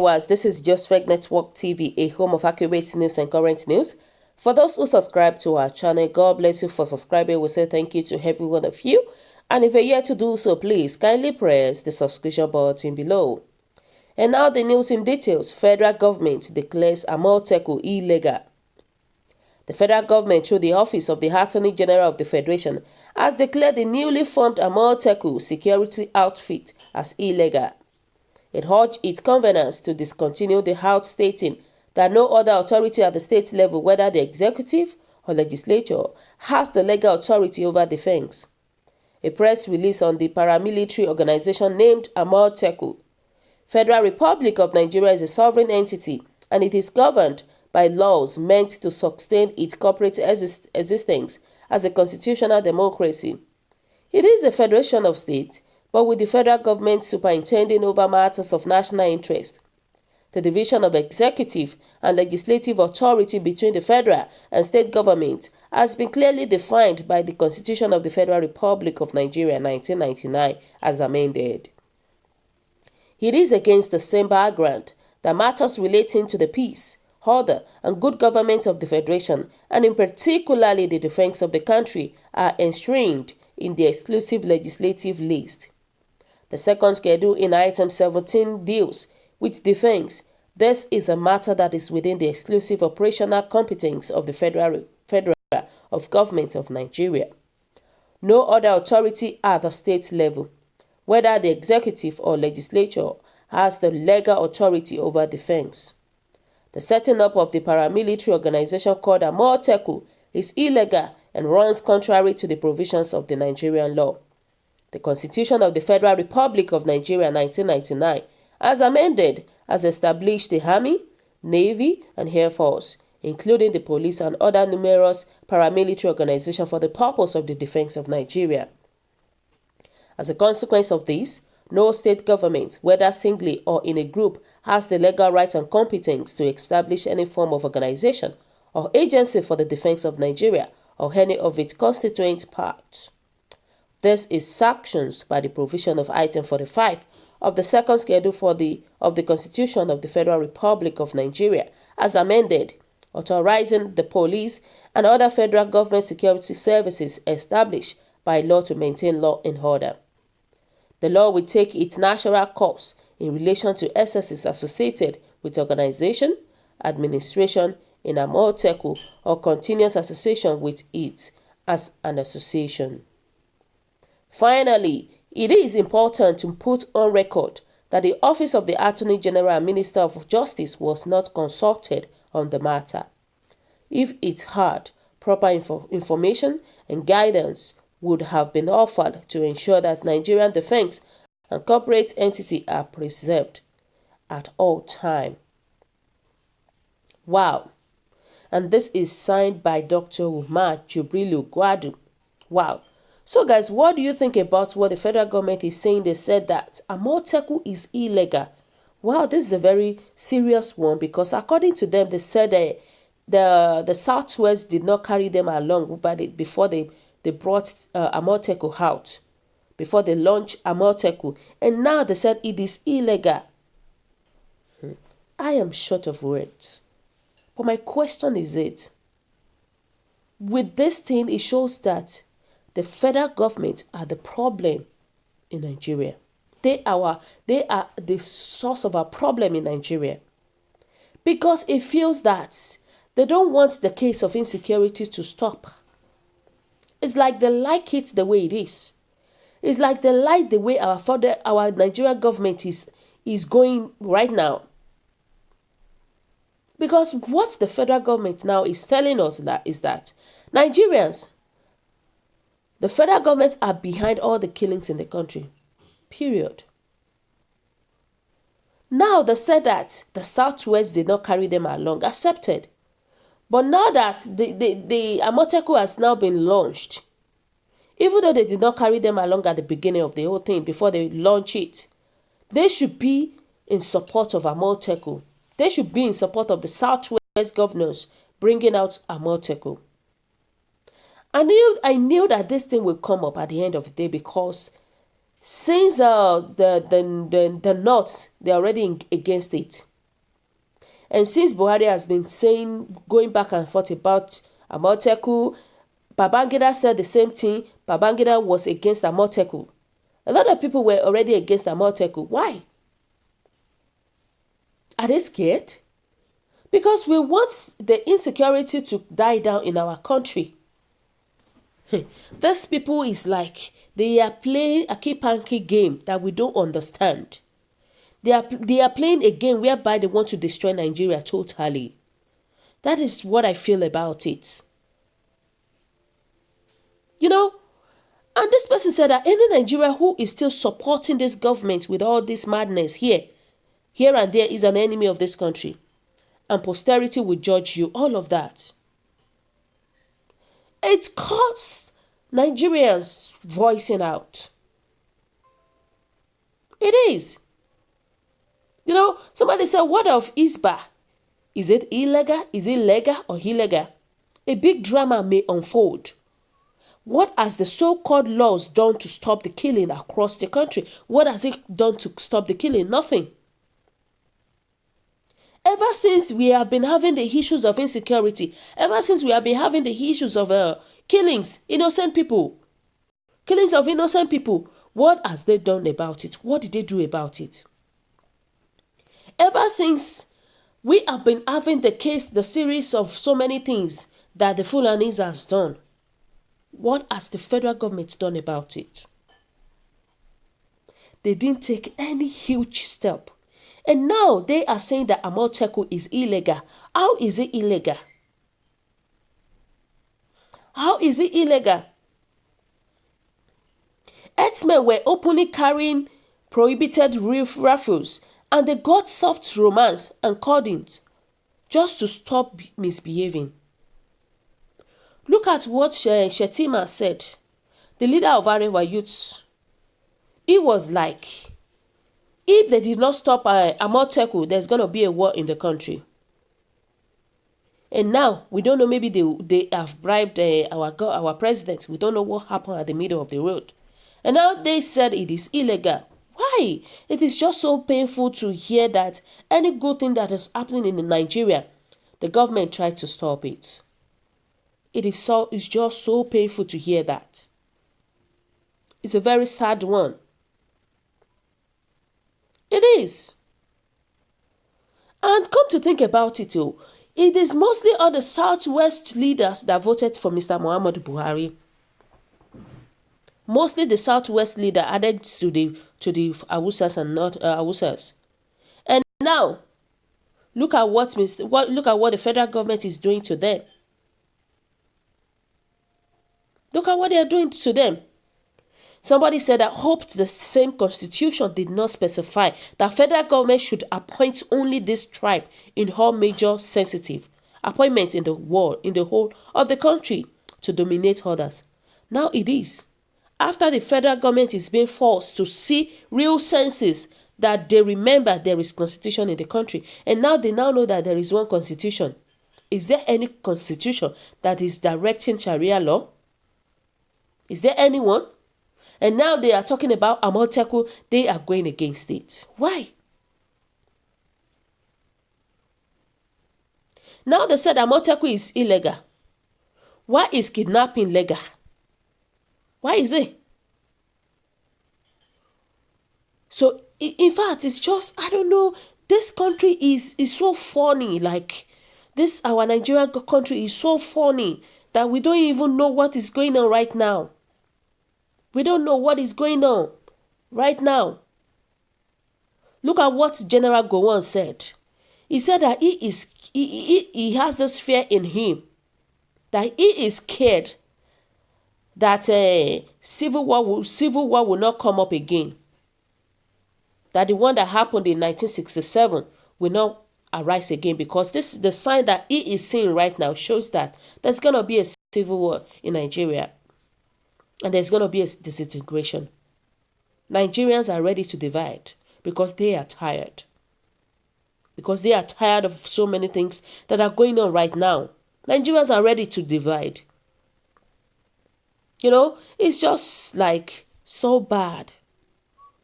viewers, this is Just Fake Network TV, a home of accurate news and current news. For those who subscribe to our channel, God bless you for subscribing. We say thank you to every one of you. And if you're yet to do so, please kindly press the subscription button below. And now the news in details. Federal government declares Amotekun illegal. The federal government, through the Office of the Attorney General of the Federation, has declared the newly formed Amotekun security outfit as illegal. It urged its conveners to discontinue the out, stating that no other authority at the state level, whether the executive or legislature, has the legal authority over defense. A press release on the paramilitary organization named Amotekun. Federal Republic of Nigeria is a sovereign entity, and it is governed by laws meant to sustain its corporate existence as a constitutional democracy. It is a federation of states, but with the federal government superintending over matters of national interest. The division of executive and legislative authority between the federal and state governments has been clearly defined by the Constitution of the Federal Republic of Nigeria 1999 as amended. It is against the same background that matters relating to the peace, order, and good government of the Federation, and in particularly the defense of the country, are enshrined in the exclusive legislative list. The second schedule in item 17 deals with defense. This is a matter that is within the exclusive operational competence of the Federal of Government of Nigeria. No other authority at the state level, whether the executive or legislature, has the legal authority over defense. The setting up of the paramilitary organization called Amotekun is illegal and runs contrary to the provisions of the Nigerian law. The Constitution of the Federal Republic of Nigeria 1999, as amended, has established the Army, Navy, and Air Force, including the police and other numerous paramilitary organizations for the purpose of the defense of Nigeria. As a consequence of this, no state government, whether singly or in a group, has the legal right and competence to establish any form of organization or agency for the defense of Nigeria or any of its constituent parts. This is sanctioned by the provision of item 45 of the second schedule of the Constitution of the Federal Republic of Nigeria as amended, authorizing the police and other federal government security services established by law to maintain law and order. The law will take its natural course in relation to excesses associated with organization, administration in Amotekun, or continuous association with it as an association. Finally, it is important to put on record that the Office of the Attorney General and Minister of Justice was not consulted on the matter. If it had, proper information and guidance would have been offered to ensure that Nigerian defense and corporate entity are preserved at all time. Wow. And this is signed by Dr. Umar Jubrilu Gwadu. Wow. So guys, what do you think about what the federal government is saying? They said that Amotekun is illegal. Wow, this is a very serious one because according to them, they said the Southwest did not carry them along before they brought Amotekun out, before they launched Amotekun. And now they said it is illegal. I am short of words. But my question is it. With this thing, it shows that the federal government are the problem in Nigeria. They are the source of our problem in Nigeria. Because it feels that they don't want the case of insecurity to stop. It's like they like it the way it is. It's like they like the way our Nigerian government is going right now. Because what the federal government now is telling us is that Nigerians, the federal government are behind all the killings in the country. Period. Now they said that the Southwest did not carry them along. Accepted. But now that the Amotekun has now been launched, even though they did not carry them along at the beginning of the whole thing, before they launch it, they should be in support of Amotekun. They should be in support of the Southwest governors bringing out Amotekun. I knew that this thing will come up at the end of the day because since the North, they're already against it. And since Buhari has been saying, going back and forth about Amotekun, Babangida said the same thing. Babangida was against Amotekun. A lot of people were already against Amotekun. Why? Are they scared? Because we want the insecurity to die down in our country. These people is like they are playing a keep-and-key game that we don't understand. They are playing a game whereby they want to destroy Nigeria totally. That is what I feel about it. You know, and this person said that any Nigeria who is still supporting this government with all this madness here and there is an enemy of this country. And posterity will judge you, all of that. It caused Nigerians voicing out. It is. You know, somebody said, what of ISBA? Is it illegal? Is it legal or illegal? A big drama may unfold. What has the so-called laws done to stop the killing across the country? What has it done to stop the killing? Nothing. Ever since we have been having the issues of insecurity, ever since we have been having the issues of killings, innocent people, killings of innocent people, what has they done about it? What did they do about it? Ever since we have been having the series of so many things that the Fulanis has done, what has the federal government done about it? They didn't take any huge step. And now they are saying that Amotekun is illegal. How is it illegal? How is it illegal? Herdsmen were openly carrying prohibited rifles and they got soft romance and cordons just to stop misbehaving. Look at what Shetima said, the leader of Arewa Youths. He was like, if they did not stop Amotekun, there's going to be a war in the country. And now, we don't know, maybe they have bribed our president. We don't know what happened at the middle of the road. And now they said it is illegal. Why? It is just so painful to hear that any good thing that is happening in Nigeria, the government tried to stop it. It's just so painful to hear that. It's a very sad one. It is. And come to think about it, it is mostly all the Southwest leaders that voted for Mr. Muhammadu Buhari. Mostly the Southwest leader added to the Awusas and not Awusas. And now, look at what the federal government is doing to them. Look at what they are doing to them. Somebody said that hoped the same constitution did not specify that federal government should appoint only this tribe in all major sensitive appointments in the whole of the country to dominate others. Now it is. After the federal government is being forced to see real census that they remember there is constitution in the country. And now they know that there is one constitution. Is there any constitution that is directing Sharia law? Is there anyone? And now they are talking about Amotekun, they are going against it. Why? Now they said Amotekun is illegal. Why is kidnapping legal? Why is it? So, in fact, it's just, I don't know, this country is so funny. Like, this, our Nigerian country is so funny that we don't even know what is going on right now. We don't know what is going on right now. Look at what General Gowon said. He said that he has this fear in him, that he is scared that civil war will not come up again. That the one that happened in 1967 will not arise again, because the sign that he is seeing right now shows that there's going to be a civil war in Nigeria. And there's going to be a disintegration. Nigerians are ready to divide because they are tired. Because they are tired of so many things that are going on right now. Nigerians are ready to divide. You know, it's just like so bad.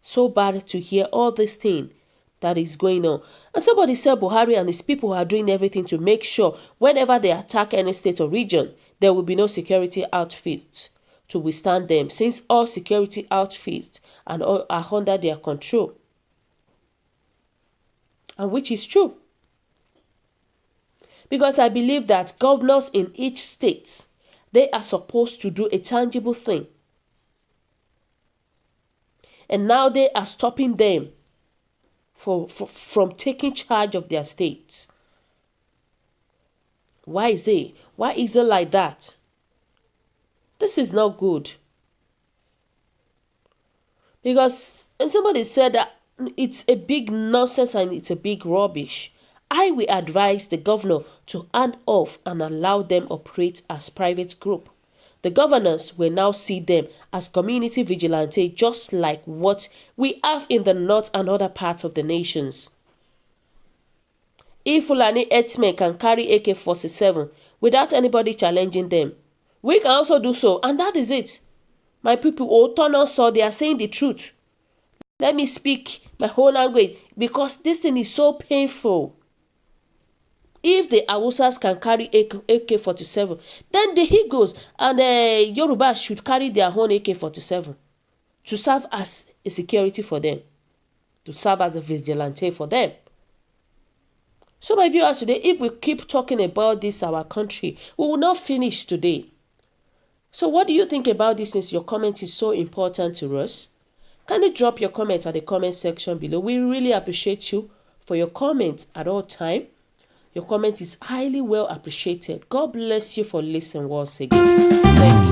So bad to hear all this thing that is going on. And somebody said Buhari and his people are doing everything to make sure whenever they attack any state or region, there will be no security outfits to withstand them, since all security outfits and all are under their control. And which is true. Because I believe that governors in each state, they are supposed to do a tangible thing. And now they are stopping them from taking charge of their states. Why is it? Why is it like that? This is not good. Because, and somebody said that it's a big nonsense and it's a big rubbish. I will advise the governor to hand off and allow them operate as private group. The governors will now see them as community vigilante, just like what we have in the north and other parts of the nations. If Fulani herdsmen can carry AK-47 without anybody challenging them, we can also do so, and that is it. My people, they are saying the truth. Let me speak my whole language, because this thing is so painful. If the Hausas can carry AK-47, then the Igbos and the Yoruba should carry their own AK-47 to serve as a security for them, to serve as a vigilante for them. So my viewers, today, if we keep talking about this, our country, we will not finish today. So what do you think about this, since your comment is so important to us? Kindly drop your comments at the comment section below. We really appreciate you for your comments at all time. Your comment is highly well appreciated. God bless you for listening once again. Thank you.